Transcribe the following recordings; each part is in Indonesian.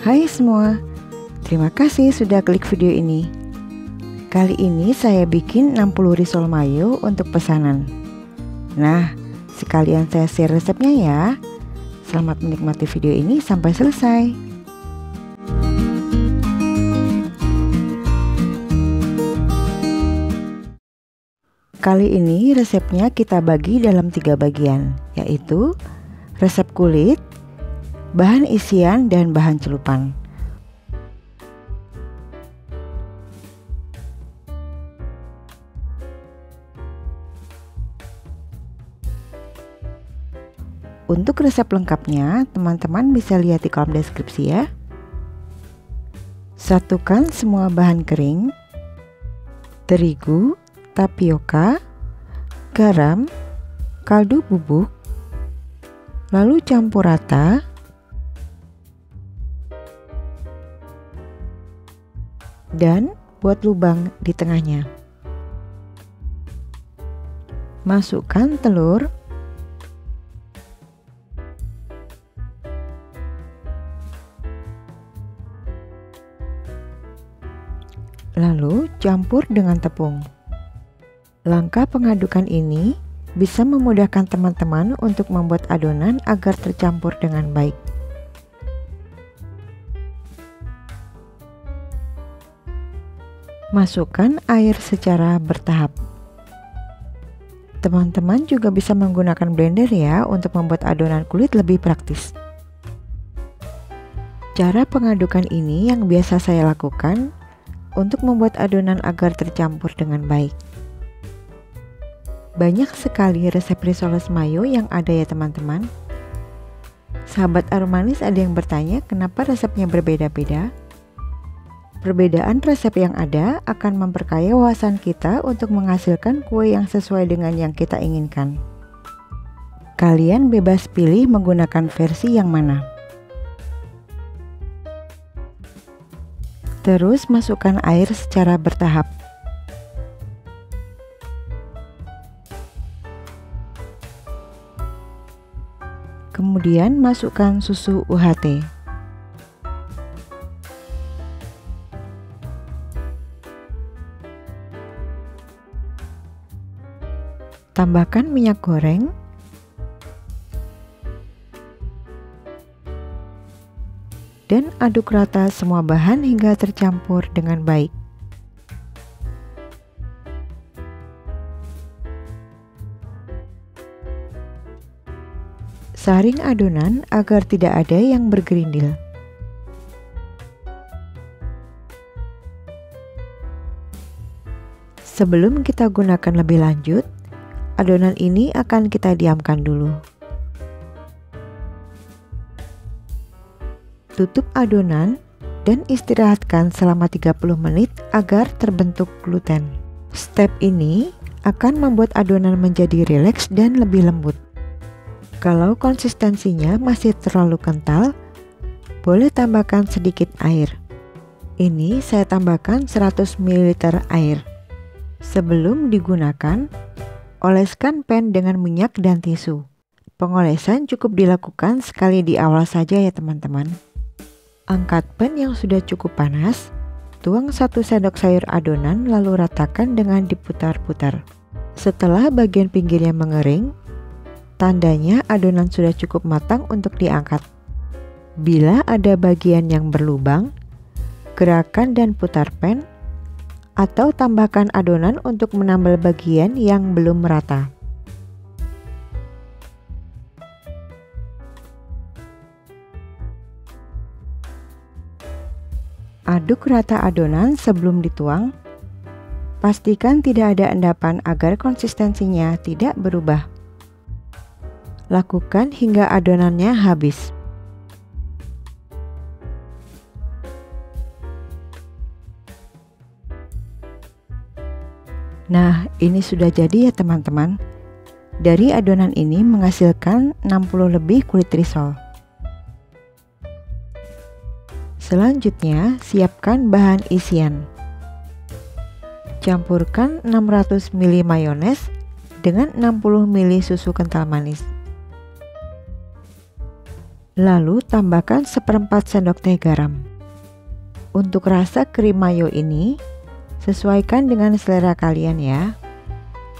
Hai semua, terima kasih sudah klik video ini. Kali ini saya bikin 60 risol mayo untuk pesanan. Nah, sekalian saya share resepnya ya. Selamat menikmati video ini sampai selesai. Kali ini resepnya kita bagi dalam 3 bagian, yaitu resep kulit, bahan isian, dan bahan celupan. Untuk resep lengkapnya, teman-teman bisa lihat di kolom deskripsi ya. Satukan semua bahan kering, terigu, tapioka, garam, kaldu bubuk, lalu campur rata. Dan buat lubang di tengahnya. Masukkan telur, lalu campur dengan tepung. Langkah pengadukan ini bisa memudahkan teman-teman untuk membuat adonan agar tercampur dengan baik. Masukkan air secara bertahap. Teman-teman juga bisa menggunakan blender ya untuk membuat adonan kulit lebih praktis. Cara pengadukan ini yang biasa saya lakukan untuk membuat adonan agar tercampur dengan baik. Banyak sekali resep risoles mayo yang ada ya teman-teman. Sahabat Aromanis ada yang bertanya kenapa resepnya berbeda-beda? Perbedaan resep yang ada akan memperkaya wawasan kita untuk menghasilkan kue yang sesuai dengan yang kita inginkan. Kalian bebas pilih menggunakan versi yang mana. Terus masukkan air secara bertahap. Kemudian masukkan susu UHT. Tambahkan minyak goreng, dan aduk rata semua bahan hingga tercampur dengan baik. Saring adonan agar tidak ada yang bergerindil. Sebelum kita gunakan lebih lanjut, adonan ini akan kita diamkan dulu. Tutup adonan dan istirahatkan selama 30 menit agar terbentuk gluten. Step ini akan membuat adonan menjadi rileks dan lebih lembut. Kalau konsistensinya masih terlalu kental, boleh tambahkan sedikit air. Ini saya tambahkan 100 ml air. Sebelum digunakan, oleskan pan dengan minyak dan tisu. Pengolesan cukup dilakukan sekali di awal saja ya teman-teman. Angkat pan yang sudah cukup panas, tuang 1 sendok sayur adonan lalu ratakan dengan diputar-putar. Setelah bagian pinggirnya mengering, tandanya adonan sudah cukup matang untuk diangkat. Bila ada bagian yang berlubang, gerakan dan putar pan, atau tambahkan adonan untuk menambal bagian yang belum merata. Aduk rata adonan sebelum dituang. Pastikan tidak ada endapan agar konsistensinya tidak berubah. Lakukan hingga adonannya habis. Nah, ini sudah jadi ya teman-teman. Dari adonan ini menghasilkan 60 lebih kulit risol. Selanjutnya, siapkan bahan isian. Campurkan 600 ml mayones dengan 60 ml susu kental manis. Lalu tambahkan 1/4 sendok teh garam. Untuk rasa krim mayo ini, sesuaikan dengan selera kalian ya.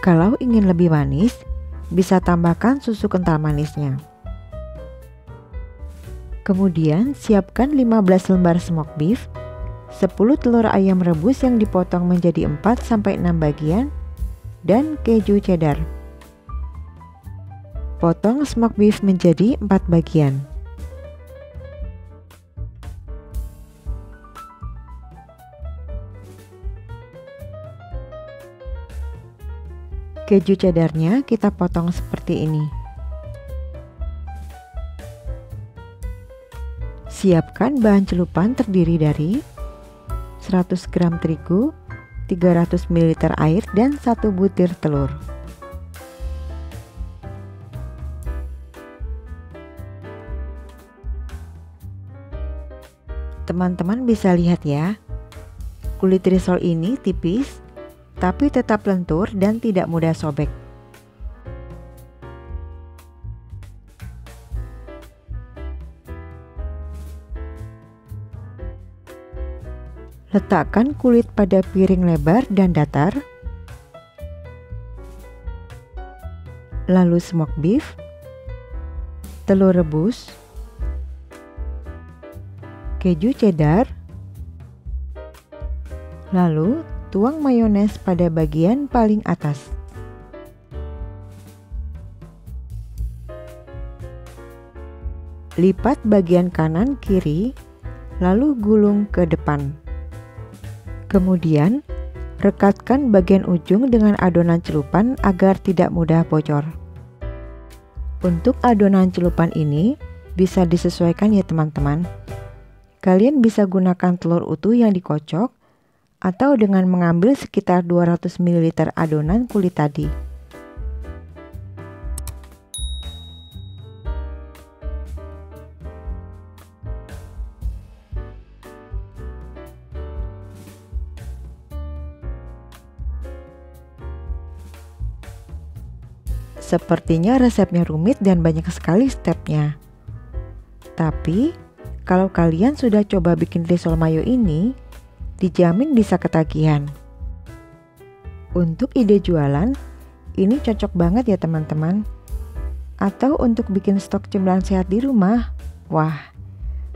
Kalau ingin lebih manis, bisa tambahkan susu kental manisnya. Kemudian siapkan 15 lembar smoked beef, 10 telur ayam rebus yang dipotong menjadi 4-6 bagian, dan keju cheddar. Potong smoked beef menjadi 4 bagian. Keju cheddarnya kita potong seperti ini. Siapkan bahan celupan terdiri dari 100 gram terigu, 300 ml air, dan 1 butir telur. Teman-teman bisa lihat ya, kulit risol ini tipis tapi tetap lentur dan tidak mudah sobek. Letakkan kulit pada piring lebar dan datar. Lalu smoked beef, telur rebus, keju cheddar, lalu tuang mayones pada bagian paling atas. Lipat bagian kanan kiri, lalu gulung ke depan. Kemudian, rekatkan bagian ujung dengan adonan celupan agar tidak mudah bocor. Untuk adonan celupan ini bisa disesuaikan ya teman-teman. Kalian bisa gunakan telur utuh yang dikocok atau dengan mengambil sekitar 200 ml adonan kulit tadi. Sepertinya resepnya rumit dan banyak sekali stepnya. Tapi, kalau kalian sudah coba bikin risol mayo ini, dijamin bisa ketagihan. Untuk ide jualan, ini cocok banget ya teman-teman. Atau untuk bikin stok cemilan sehat di rumah. Wah,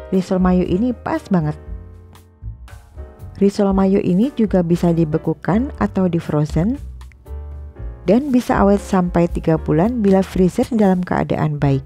risol mayo ini pas banget. Risol mayo ini juga bisa dibekukan atau di frozen, dan bisa awet sampai 3 bulan bila freezer dalam keadaan baik.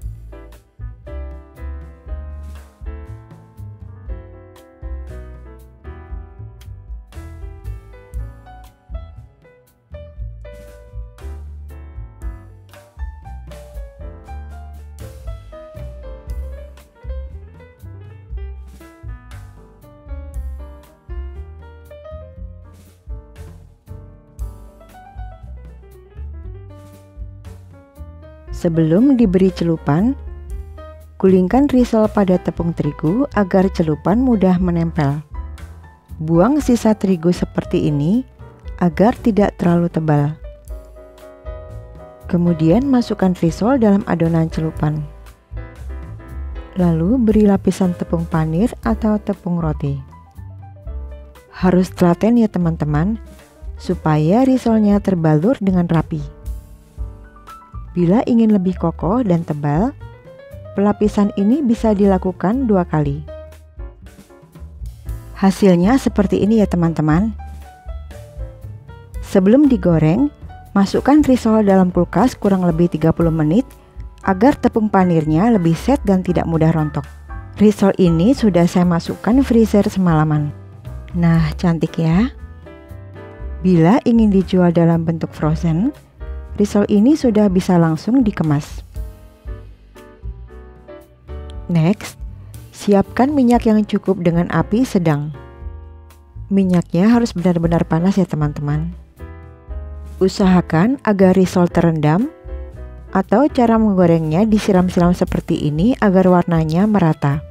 Sebelum diberi celupan, gulingkan risol pada tepung terigu agar celupan mudah menempel. Buang sisa terigu seperti ini agar tidak terlalu tebal. Kemudian masukkan risol dalam adonan celupan. Lalu beri lapisan tepung panir atau tepung roti. Harus telaten ya teman-teman, supaya risolnya terbalur dengan rapi. Bila ingin lebih kokoh dan tebal, pelapisan ini bisa dilakukan 2 kali. Hasilnya seperti ini ya teman-teman. Sebelum digoreng, masukkan risol dalam kulkas kurang lebih 30 menit agar tepung panirnya lebih set dan tidak mudah rontok. Risol ini sudah saya masukkan freezer semalaman. Nah, cantik ya. Bila ingin dijual dalam bentuk frozen, risol ini sudah bisa langsung dikemas. Next, siapkan minyak yang cukup dengan api sedang. Minyaknya harus benar-benar panas ya teman-teman. Usahakan agar risol terendam, atau cara menggorengnya disiram-siram seperti ini agar warnanya merata.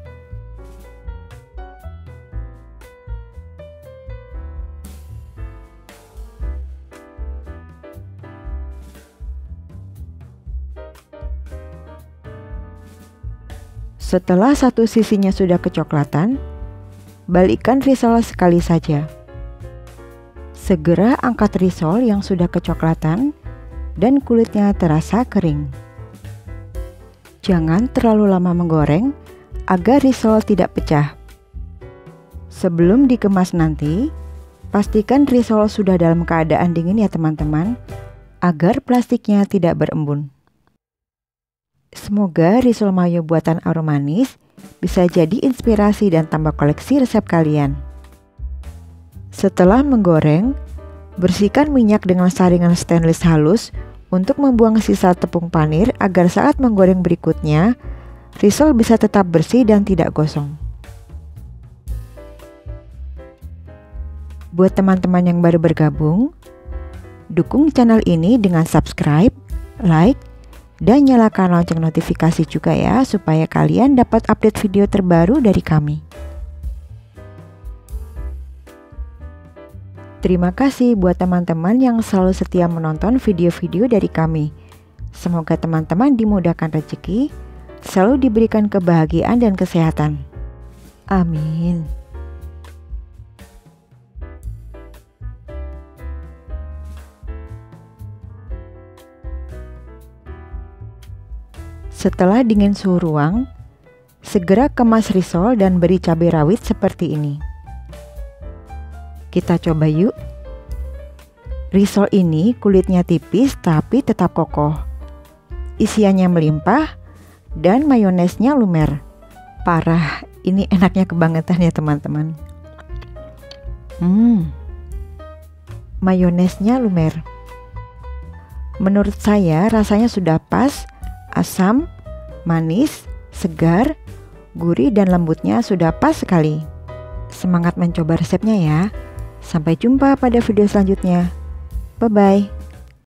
Setelah satu sisinya sudah kecoklatan, balikkan risol sekali saja. Segera angkat risol yang sudah kecoklatan dan kulitnya terasa kering. Jangan terlalu lama menggoreng agar risol tidak pecah. Sebelum dikemas nanti, pastikan risol sudah dalam keadaan dingin ya teman-teman, agar plastiknya tidak berembun. Semoga risol mayo buatan Aromanis bisa jadi inspirasi dan tambah koleksi resep kalian. Setelah menggoreng, bersihkan minyak dengan saringan stainless halus untuk membuang sisa tepung panir agar saat menggoreng berikutnya, risol bisa tetap bersih dan tidak gosong. Buat teman-teman yang baru bergabung, dukung channel ini dengan subscribe, like, dan nyalakan lonceng notifikasi juga ya, supaya kalian dapat update video terbaru dari kami. Terima kasih buat teman-teman yang selalu setia menonton video-video dari kami. Semoga teman-teman dimudahkan rezeki, selalu diberikan kebahagiaan dan kesehatan. Amin. Setelah dingin suhu ruang, segera kemas risol dan beri cabai rawit seperti ini. Kita coba yuk. Risol ini kulitnya tipis tapi tetap kokoh. Isiannya melimpah dan mayonesnya lumer. Parah, ini enaknya kebangetan ya teman-teman. Mayonesnya lumer. Menurut saya rasanya sudah pas, asam, manis, segar, gurih dan lembutnya sudah pas sekali. Semangat mencoba resepnya ya. Sampai jumpa pada video selanjutnya. Bye-bye.